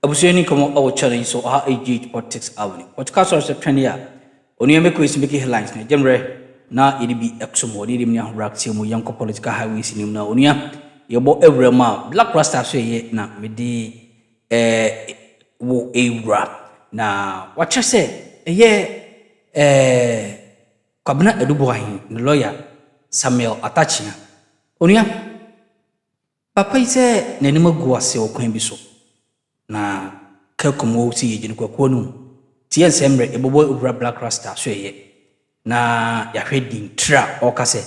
Abuseni komo awo challenge so aha age politics awni. Podcast or September. Oni me quiz make headlines ne jemre na iribi exomo ni rimnya react mu yanko political highways ni na onia yebo ewrema black rasta so ye na medi wo ewra na wacha se ye Kwabena Boahen the lawyer Samuel Atta Akyea onia papa ise nanima guase okwan bi so na kelkomo si yejin kwakwo no tie nsemre ebobo ewra black rasta so ye na yahwe din tra okase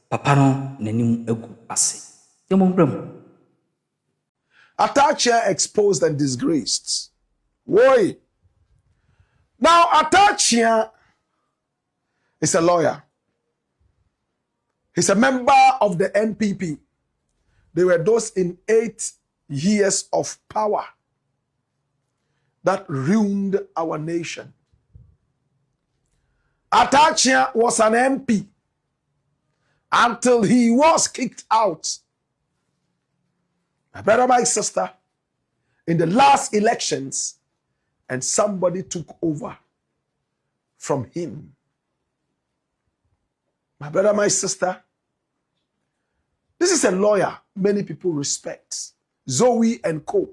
papa no nanim egu ase demombrem Atta Akyea exposed and disgraced. Why? Now Atta Akyea is a lawyer. He's a member of the NPP. They were those in 8 years of power that ruined our nation. Atta Akyea was an MP until he was kicked out. My brother, my sister, in the last elections, and somebody took over from him. My brother, my sister, this is a lawyer many people respect, Zoe and Co.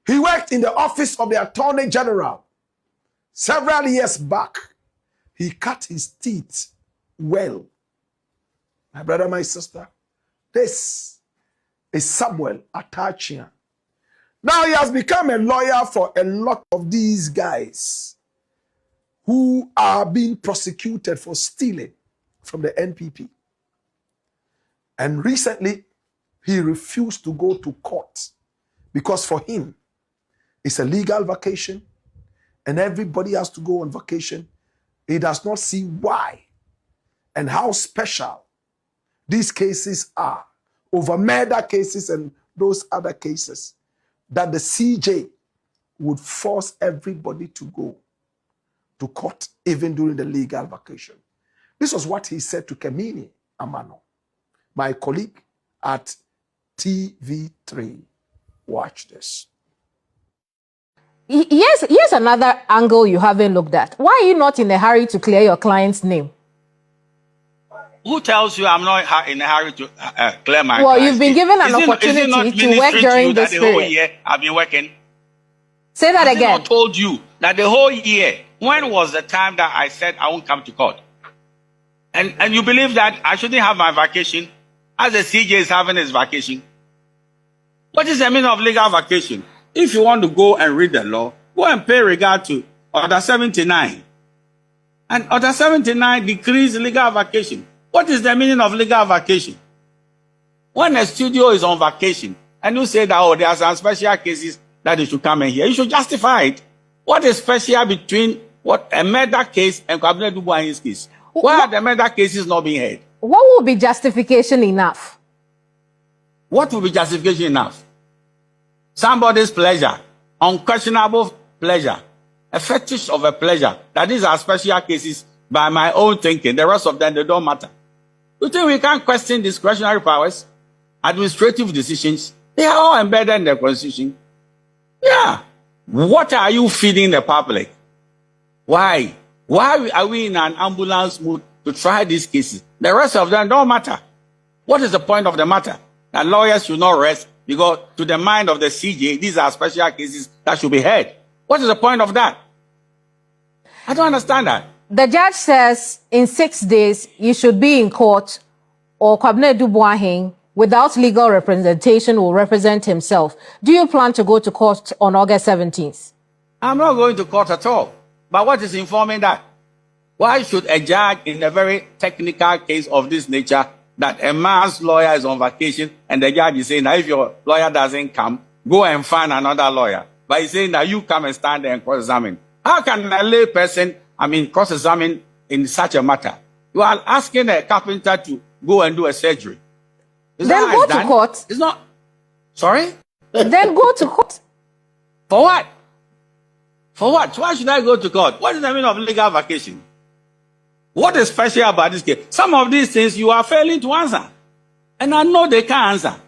He worked in the office of the Attorney General. Several years back, he cut his teeth well. My brother, my sister, this is Samuel Atta Akyea. Now he has become a lawyer for a lot of these guys who are being prosecuted for stealing from the NPP. And recently, he refused to go to court because for him, it's a legal vacation and everybody has to go on vacation. He does not see why and how special these cases are over murder cases and those other cases that the CJ would force everybody to go to court even during the legal vacation. This was what he said to Kemini Amano, my colleague at TV3. Watch this. Here's another angle you haven't looked at. Why are you not in a hurry to clear your client's name? Who tells you I'm not in a hurry to clear my Well, client's you've been name? given an opportunity to work during this period. The whole period. year I've been working. Say that Has again. I not told you that the whole year, when was the time that I said I won't come to court? And you believe that I shouldn't have my vacation as the CJ is having his vacation? What is the meaning of legal vacation? If you want to go and read the law, go and pay regard to Order 79. And Order 79 decrees legal vacation. What is the meaning of legal vacation? When a studio is on vacation and you say that, oh, there are some special cases that they should come in here, you should justify it. What is special between what a murder case and Kwabena Boahen's case? Why are the murder cases not being heard? What will be justification enough? What will be justification enough? Somebody's pleasure, unquestionable pleasure, a fetish of a pleasure, that these are special cases by my own thinking. The rest of them, they don't matter. You think we can't question discretionary powers, administrative decisions? They are all embedded in the Constitution. Yeah. What are you feeding the public? Why? Why are we in an ambulance mood to try these cases? The rest of them don't matter. What is the point of the matter? That lawyers should not rest because to the mind of the CJ, these are special cases that should be heard. What is the point of that? I don't understand that. The judge says in 6 days you should be in court or Kwabena Boahen without legal representation will represent himself. Do you plan to go to court on August 17th? I'm not going to court at all. But what is informing that? Why should a judge in a very technical case of this nature that a man's lawyer is on vacation and the judge is saying that if your lawyer doesn't come, go and find another lawyer. But he's saying that you come and stand there and cross-examine. How can a lay person, cross-examine in such a matter? You are asking a carpenter to go and do a surgery. Then go to court. It's not. Sorry? Then go to court. For what? For what? Why should I go to court? What is the meaning of legal vacation? What is special about this case? Some of these things you are failing to answer. And I know they can't answer.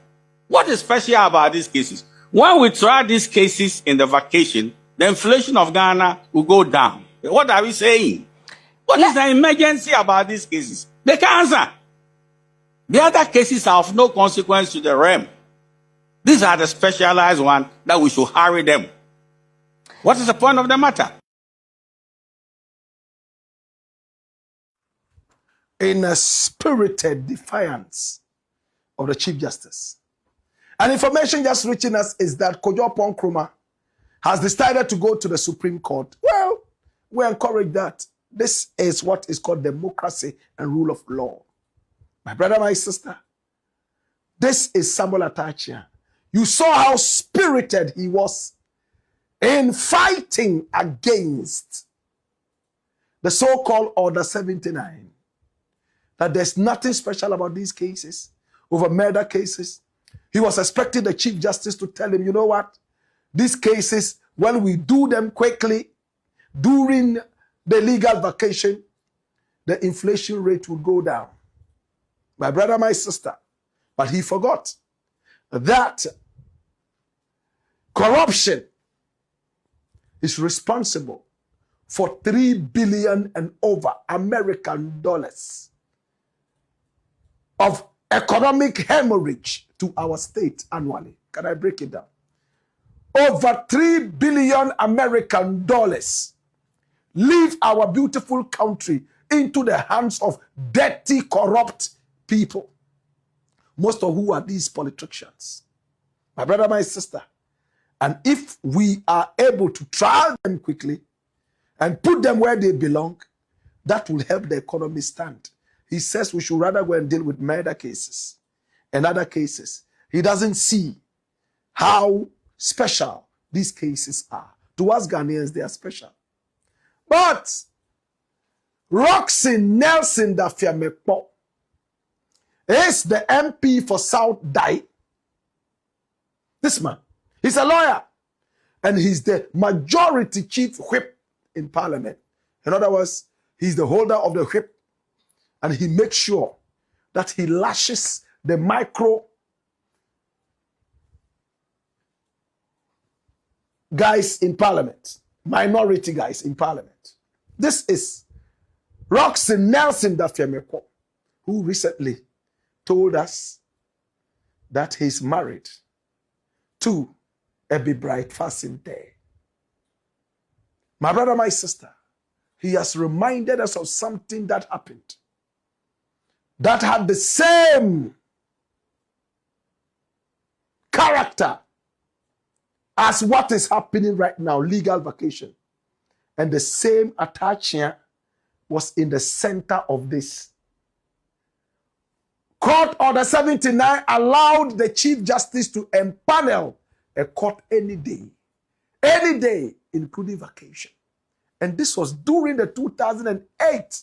What is special about these cases? When we try these cases in the vacation, the inflation of Ghana will go down. What are we saying? What is the emergency about these cases? They can't answer. The other cases are of no consequence to the realm. These are the specialized ones that we should hurry them. What is the point of the matter? In a spirited defiance of the Chief Justice. And information just reaching us is that Kojo Nkrumah has decided to go to the Supreme Court. Well, we encourage that. This is what is called democracy and rule of law. My brother, my sister, this is Samuel Atta Akyea. You saw how spirited he was in fighting against the so-called Order 79. That there's nothing special about these cases, over murder cases. He was expecting the Chief Justice to tell him, you know what? These cases, when we do them quickly, during the legal vacation, the inflation rate will go down. My brother, my sister. But he forgot that corruption is responsible for $3 billion and over American dollars of economic hemorrhage to our state annually. Can I break it down? Over $3 billion American dollars leave our beautiful country into the hands of dirty, corrupt people. Most of who are these politicians. My brother, my sister. And if we are able to trial them quickly and put them where they belong, that will help the economy stand. He says we should rather go and deal with murder cases and other cases. He doesn't see how special these cases are. To us Ghanaians, they are special. But Roxy Nelson Dafiamekpo is the MP for South Dai. This man, he's a lawyer. And he's the majority chief whip in parliament. In other words, he's the holder of the whip. And he makes sure that he lashes the micro guys in parliament, minority guys in parliament. This is Roxy Nelson Dafiamekpo, who recently told us that he's married to a Be Bright Fasting Day. My brother, my sister, he has reminded us of something that happened that had the same character as what is happening right now, legal vacation. And the same Atta Akyea was in the center of this. Court Order 79 allowed the Chief Justice to empanel a court any day, including vacation. And this was during the 2008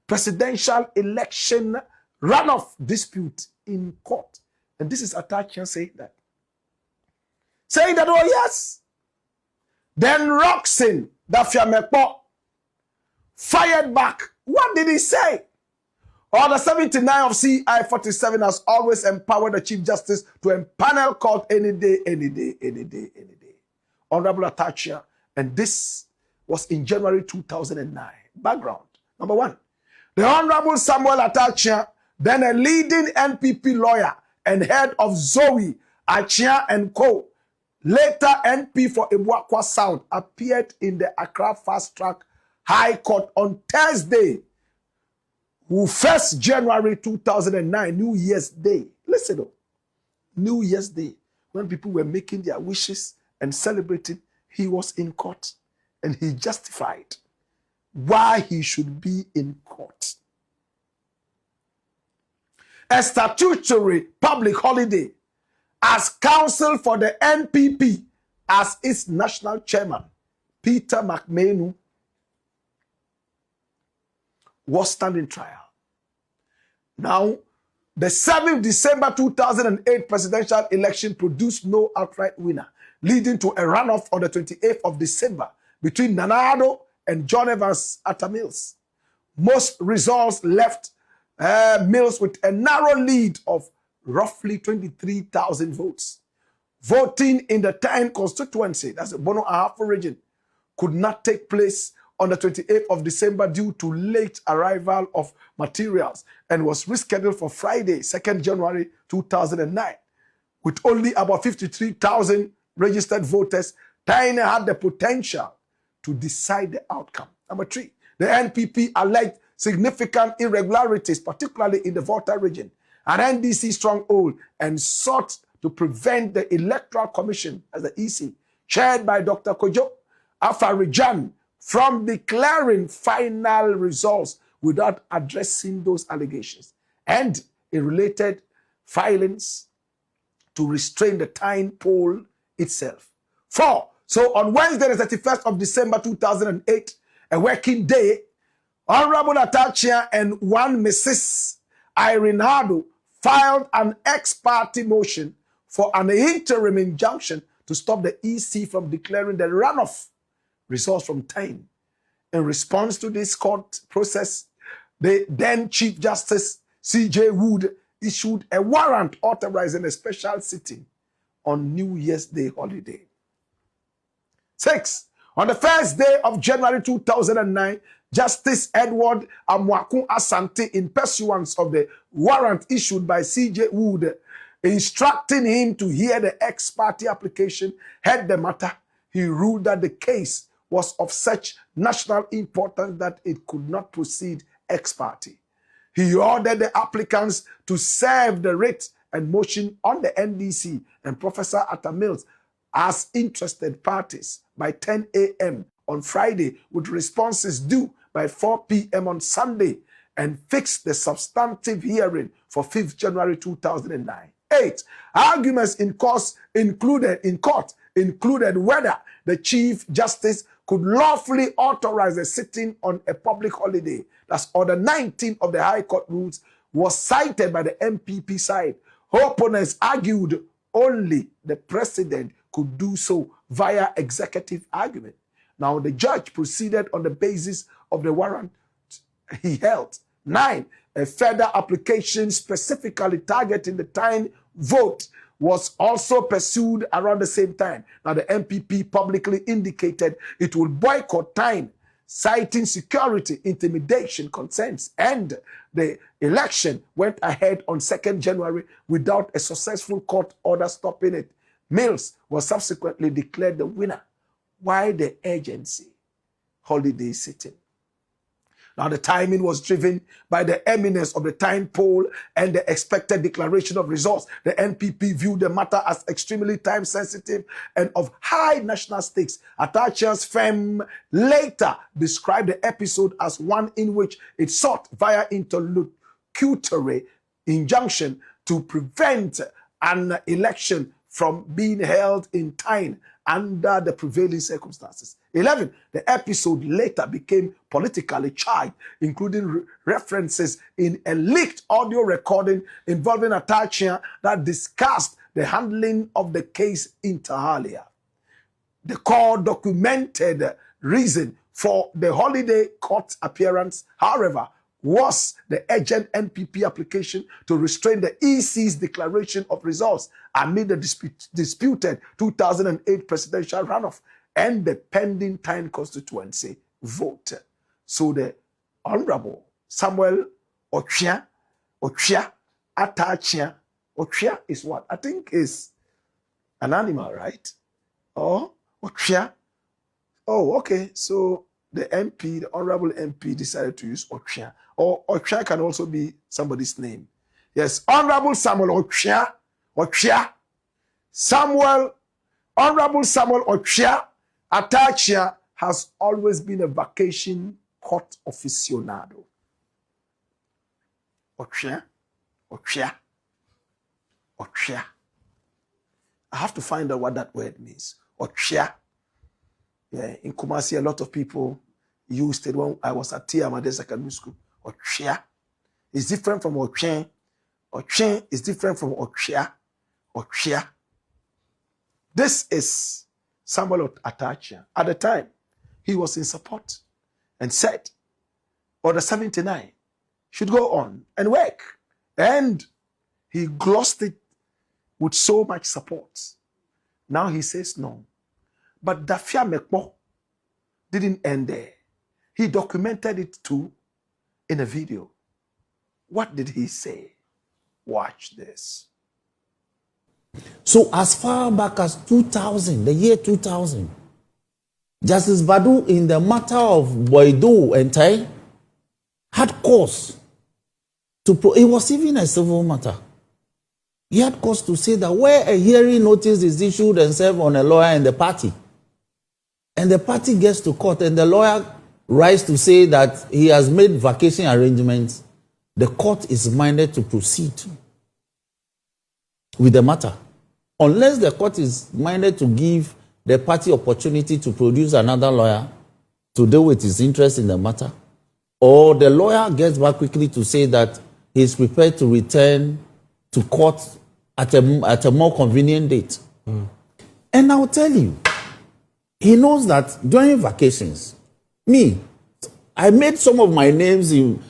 presidential election runoff dispute in court. And this is Atta Akyea saying that. Saying that, oh yes. Then Roxy Dafiamekpo fired back. What did he say? Order 79 of CI 47 has always empowered the Chief Justice to empanel court any day. Honorable Atta Akyea. And this was in January 2009. Background. Number one. The Honorable Samuel Atta Akyea, then a leading NPP lawyer and head of Zoe, Akyea and Co., later NP for Ebuakwa South, appeared in the Accra Fast Track High Court on Thursday, 1st January 2009, New Year's Day. Listen up. New Year's Day, when people were making their wishes and celebrating, he was in court and he justified why he should be in court. A statutory public holiday as counsel for the NPP as its national chairman, Peter McMahon, was standing trial. Now, the 7th December 2008 presidential election produced no outright winner, leading to a runoff on the 28th of December between Nana Addo and John Evans Atta Mills. Most results left Mills with a narrow lead of roughly 23,000 votes, voting in the Tyne constituency, that's the Bono Ahafo region, could not take place on the 28th of December due to late arrival of materials and was rescheduled for Friday, 2nd January 2009. With only about 53,000 registered voters, Tyne had the potential to decide the outcome. Number 3, the NPP alleged significant irregularities, particularly in the Volta region, an NDC stronghold, and sought to prevent the Electoral Commission, as the EC, chaired by Dr. Kojo Afarijan, from declaring final results without addressing those allegations, and in related filings to restrain the Tyne poll itself. 4. So on Wednesday, the 31st of December 2008, a working day, Honorable Atta Akyea and one Mrs. Irene Hado filed an ex-party motion for an interim injunction to stop the EC from declaring the runoff results from Tyne. In response to this court process, the then Chief Justice C.J. Wood issued a warrant authorizing a special sitting on New Year's Day holiday. 6. On the first day of January 2009, Justice Edward Amwakun Asante, in pursuance of the warrant issued by C.J. Wood, instructing him to hear the ex-party application, heard the matter. He ruled that the case was of such national importance that it could not proceed ex-party. He ordered the applicants to serve the writ and motion on the NDC and Professor Atta Mills as interested parties by 10 a.m. on Friday, with responses due by 4 p.m. on Sunday, and fixed the substantive hearing for 5th January 2009. 8. Arguments in court included whether the Chief Justice could lawfully authorize a sitting on a public holiday. That's Order 19 of the High Court rules was cited by the MPP side. Opponents argued only the president could do so via executive argument. Now, the judge proceeded on the basis of the warrant he held. 9. A further application specifically targeting the Tyne vote was also pursued around the same time. Now, the MPP publicly indicated it will boycott Tyne, citing security, intimidation concerns, and the election went ahead on 2nd January without a successful court order stopping it. Mills was subsequently declared the winner. Why the urgency? Holiday sitting. Now, the timing was driven by the imminence of the Tyne poll and the expected declaration of results. The NPP viewed the matter as extremely time-sensitive and of high national stakes. Atta Akyea's firm later described the episode as one in which it sought via interlocutory injunction to prevent an election from being held in Tyne under the prevailing circumstances. 11. The episode later became politically charged, including references in a leaked audio recording involving Atta Akyea that discussed the handling of the case inter alia. The court documented reason for the holiday court appearance, however, was the urgent NPP application to restrain the EC's declaration of results amid the disputed 2008 presidential runoff and the pending Tyne constituency vote. So the Honorable Samuel Atta Akyea is what? I think is an animal, right? Oh, Akyea. Oh, okay. So the MP, the Honorable MP, decided to use Akyea. Or Akyea can also be somebody's name. Yes, Honorable Samuel Akyea. Honorable Samuel Akyea. Atta Akyea has always been a vacation court aficionado. Akyea. I have to find out what that word means. Akyea. Yeah, in Kumasi, a lot of people used it when I was at Tiamade Secondary School. Akyea is different from Ochen. Ochen is different from Akyea. This is Samuel Atta Akyea. At the time, he was in support and said, Order 79 should go on and work. And he glossed it with so much support. Now he says no. But Dafia Mekpo didn't end there. He documented it too in a video. What did he say? Watch this. So as far back as 2000, the year 2000, Justice Badu, in the matter of Boido and Tai, had cause to it was even a civil matter. He had cause to say that where a hearing notice is issued and served on a lawyer in the party, and the party gets to court and the lawyer writes to say that he has made vacation arrangements, the court is minded to proceed with the matter. Unless the court is minded to give the party opportunity to produce another lawyer to deal with his interest in the matter, or the lawyer gets back quickly to say that he is prepared to return to court at a more convenient date. And I'll tell you, he knows that during vacations, I made some of my names at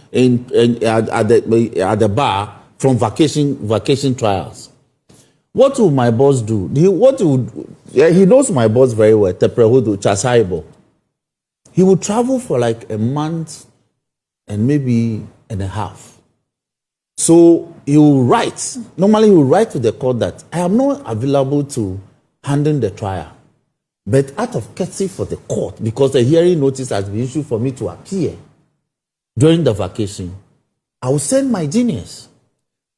the bar from vacation trials. What will my boss do? He knows my boss very well, Teprehudu Chasaibo. He would travel for like a month and maybe and a half. So he will write. Normally he will write to the court that I am not available to handle the trial. But out of courtesy for the court, because the hearing notice has been issued for me to appear during the vacation, I will send my genius.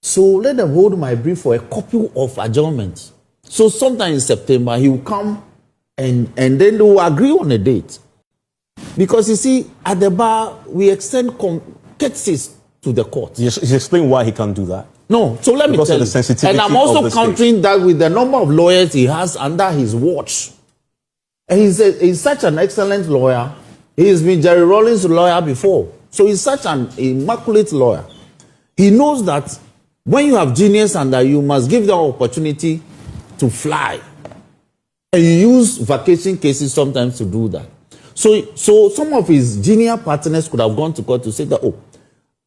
So let them hold my brief for a copy of adjournment. So sometime in September, he will come and then they will agree on a date. Because you see, at the bar, we extend courtesies to the court. You explain why he can't do that. No, so let me tell you. And I'm also countering that with the number of lawyers he has under his watch. And he's such an excellent lawyer. He's been Jerry Rawlings' lawyer before. So he's such an immaculate lawyer. He knows that when you have genius under you, must give them opportunity to fly. And you use vacation cases sometimes to do that. So some of his junior partners could have gone to court to say that,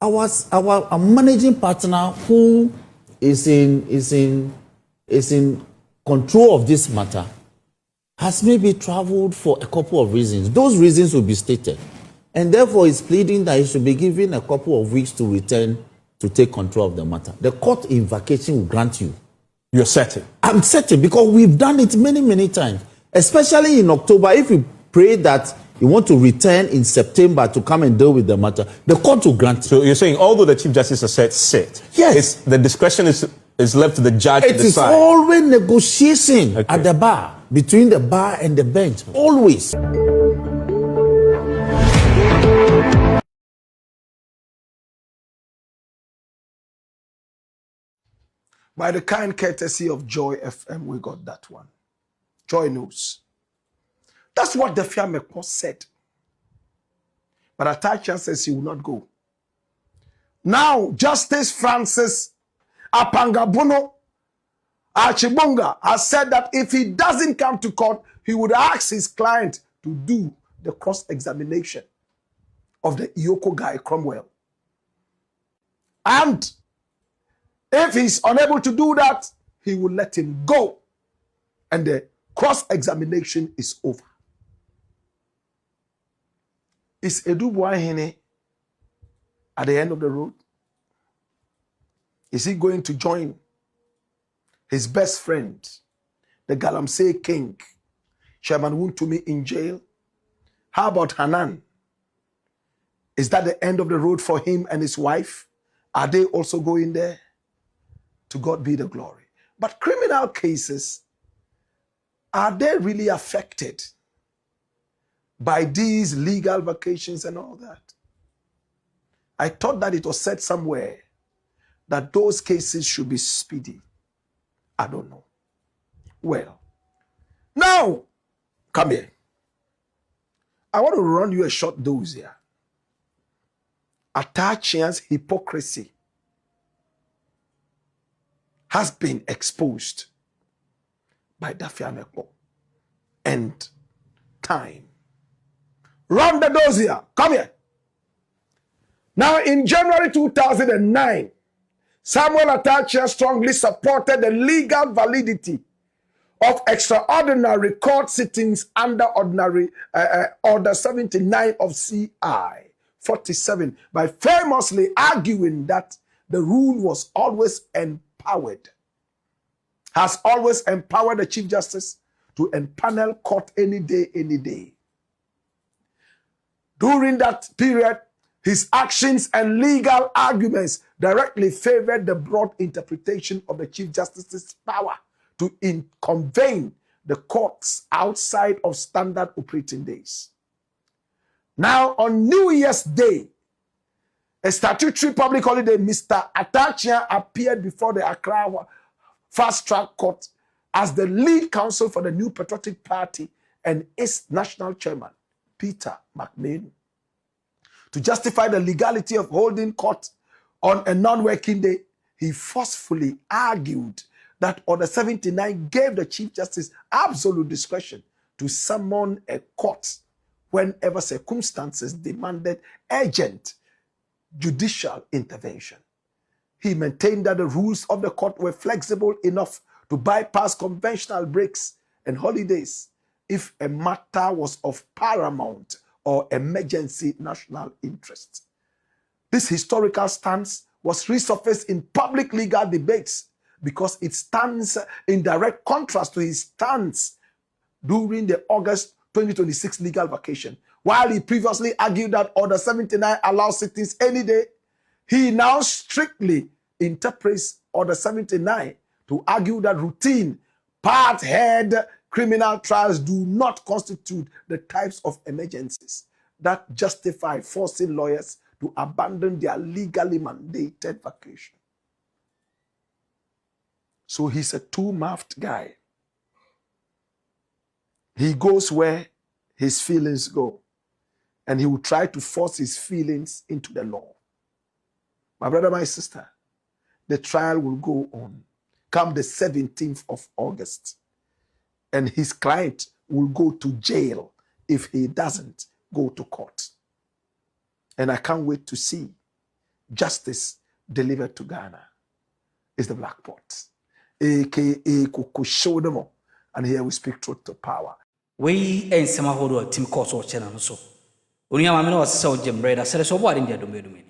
our managing partner who is in control of this matter has maybe traveled for a couple of reasons. Those reasons will be stated. And therefore, he's pleading that he should be given a couple of weeks to return to take control of the matter. The court in vacation will grant you. You're certain? I'm certain because we've done it many, many times. Especially in October, if you pray that you want to return in September to come and deal with the matter, the court will grant you. So you're saying, although the Chief Justice has said sit, yes, the discretion is left to the judge to decide. It is always negotiation at the bar, between the bar and the bench, always. By the kind courtesy of Joy FM, we got that one. Joy News. That's what the Fiamekpo said. But Atta Akyea says he will not go. Now, Justice Francis Apangabono Archibonga has said that if he doesn't come to court, he would ask his client to do the cross-examination of the Iyoko guy, Cromwell. And if he's unable to do that, he will let him go. And the cross-examination is over. Is Edu Boahen at the end of the road? Is he going to join his best friend, the Galamsey King, Chairman Wontumi, in jail? How about Hanan? Is that the end of the road for him and his wife? Are they also going there? To God be the glory. But criminal cases, are they really affected by these legal vacations and all that? I thought that it was said somewhere that those cases should be speedy. I don't know. Well, now, come here. I want to run you a short dose here. Atta Akyea's hypocrisy has been exposed by Fiamekpo. And time. Run the dose here. Come here. Now, in January 2009, Samuel Atta Akyea strongly supported the legal validity of extraordinary court sittings under ordinary Order 79 of CI 47 by famously arguing that the rule was always empowered, has always empowered the Chief Justice to empanel court any day, any day. During that period, his actions and legal arguments directly favored the broad interpretation of the Chief Justice's power to convene the courts outside of standard operating days. Now, on New Year's Day, a statutory public holiday, Mr. Atta Akyea appeared before the Accra Fast Track Court as the lead counsel for the New Patriotic Party and its national chairman, Peter McMahon. To justify the legality of holding court on a non-working day, he forcefully argued that Order 79 gave the Chief Justice absolute discretion to summon a court whenever circumstances demanded urgent judicial intervention. He maintained that the rules of the court were flexible enough to bypass conventional breaks and holidays if a matter was of paramount or emergency national interest. This historical stance was resurfaced in public legal debates because it stands in direct contrast to his stance during the August 2026 legal vacation. While he previously argued that Order 79 allows sittings any day, he now strictly interprets Order 79 to argue that routine, part-head criminal trials do not constitute the types of emergencies that justify forcing lawyers to abandon their legally mandated vacation. So he's a two-mouthed guy. He goes where his feelings go, and he will try to force his feelings into the law. My brother, my sister, the trial will go on come the 17th of August, and his client will go to jail if he doesn't go to court. And I can't wait to see justice delivered to Ghana. It's the black pot, aka Kukushodomo, and here we speak truth to power. We ain't some hold Tim Court or Channel so. Only a man was so Jim Breda said so what in the domain.